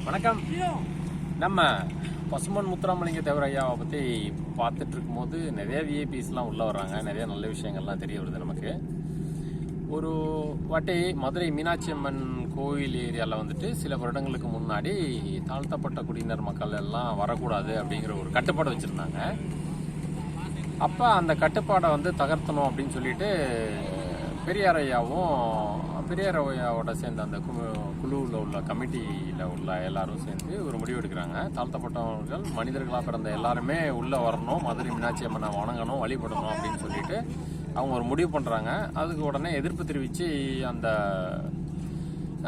வணக்கம். நம்ம பசும்பொன் முத்துராமலிங்க தேவர் ஐயாவை பற்றி பார்த்துட்டு இருக்கும்போது நிறைய விஐபிஸ்லாம் உள்ளே வர்றாங்க. நிறைய நல்ல விஷயங்கள்லாம் தெரிய வருது நமக்கு. ஒரு வாட்டி மதுரை மீனாட்சி அம்மன் கோயில் ஏரியாவில் வந்துட்டு சில வருடங்களுக்கு முன்னாடி தாழ்த்தப்பட்ட குடியினர் மக்கள் எல்லாம் வரக்கூடாது அப்படிங்கிற ஒரு கட்டுப்பாடு வச்சுருந்தாங்க. அப்போ அந்த கட்டுப்பாடை தகர்த்தணும் அப்படின்னு சொல்லிட்டு பெரியார் ஐயாவோட சேர்ந்த அந்த குழுவில் உள்ள கமிட்டியில் உள்ள எல்லாரும் சேர்ந்து ஒரு முடிவு எடுக்கிறாங்க. தாழ்த்தப்பட்டவர்கள் மனிதர்களாக பிறந்த எல்லாருமே உள்ளே வரணும், மதுரை மீனாட்சி அம்மனை வணங்கணும், வழிபடணும் அப்படின்னு சொல்லிட்டு அவங்க ஒரு முடிவு பண்ணுறாங்க. அதுக்கு உடனே எதிர்ப்பு தெரிவித்து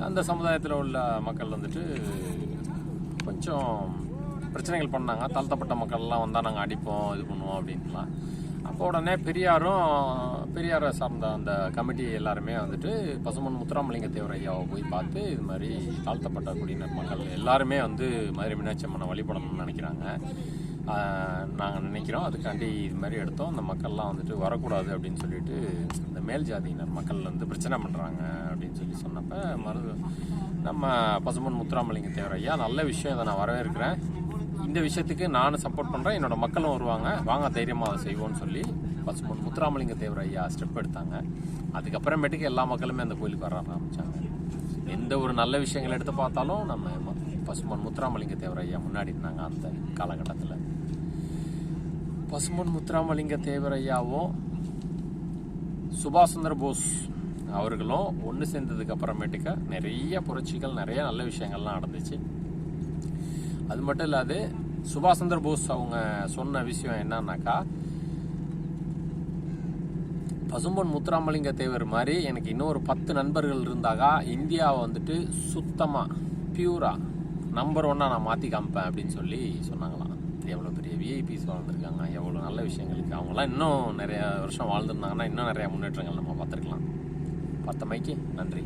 அந்த சமுதாயத்தில் உள்ள மக்கள் கொஞ்சம் பிரச்சனைகள் பண்ணாங்க. தாழ்த்தப்பட்ட மக்கள்லாம் வந்தால் நாங்கள் அடிப்போம், இது பண்ணுவோம் அப்படின்ட்டுலாம். அப்போ உடனே பெரியாரை சார்ந்த அந்த கமிட்டி எல்லாருமே பசும்பொன் முத்துராமலிங்க தேவர் ஐயாவை போய் பார்த்து இது மாதிரி தாழ்த்தப்பட்ட குடியினர் மக்கள் எல்லாருமே மதுரை மீனாட்சி அம்மனை வழிபடணும்னு நினைக்கிறாங்க. நாங்கள் நினைக்கிறோம், அதுக்காண்டி இது மாதிரி எடுத்தோம். அந்த மக்கள்லாம் வரக்கூடாது அப்படின்னு சொல்லிட்டு இந்த மேல் ஜாதியினர் மக்கள் பிரச்சனை பண்ணுறாங்க அப்படின்னு சொன்னப்போ நம்ம பசும்பொன் முத்துராமலிங்க தேவர் ஐயா நல்ல விஷயம், இதை நான் வரவேற்கிறேன், இந்த விஷயத்துக்கு நானும் சப்போர்ட் பண்ணுறேன், என்னோட மக்களும் வருவாங்க, வாங்க தைரியமாக அதை செய்வோம்னு சொல்லி பசும்பொன் முத்துராமலிங்க தேவர் ஐயா ஸ்டெப் எடுத்தாங்க. அதுக்கப்புறமேட்டுக்கு எல்லா மக்களுமே அந்த கோயிலுக்கு வர ஆரம்பித்தாங்க. எந்த ஒரு நல்ல விஷயங்கள் எடுத்து பார்த்தாலும் நம்ம பசும்பொன் முத்துராமலிங்க தேவர் ஐயா முன்னாடி இருந்தாங்க. அந்த காலகட்டத்தில் பசும்பொன் முத்துராமலிங்க தேவர் ஐயாவும் சுபாஷ் சந்திர போஸ் அவர்களும் ஒன்று சேர்ந்ததுக்கு அப்புறமேட்டுக்க நிறைய புரட்சிகள், நிறைய நல்ல விஷயங்கள்லாம் நடந்துச்சு. அது மட்டும் இல்லாது சுபாஷ் சந்திர போஸ் அவங்க சொன்ன விஷயம் என்னன்னாக்கா, பசும்பொன் முத்துராமலிங்க தேவர் மாதிரி எனக்கு இன்னொரு 10 நண்பர்கள் இருந்தாக்கா இந்தியாவை சுத்தமாக பியூராக நம்பர் 1 நான் மாற்றி காமிப்பேன் அப்படின்னு சொல்லி சொன்னாங்களாம். எவ்வளோ பெரிய விஐபிஸ் வாழ்ந்துருக்காங்க, எவ்வளோ நல்ல விஷயங்களுக்கு. அவங்களாம் இன்னும் நிறைய வருஷம் வாழ்ந்துருந்தாங்கன்னா இன்னும் நிறைய முன்னேற்றங்கள் நம்ம பார்த்துருக்கலாம். பார்த்தமைக்கு நன்றி.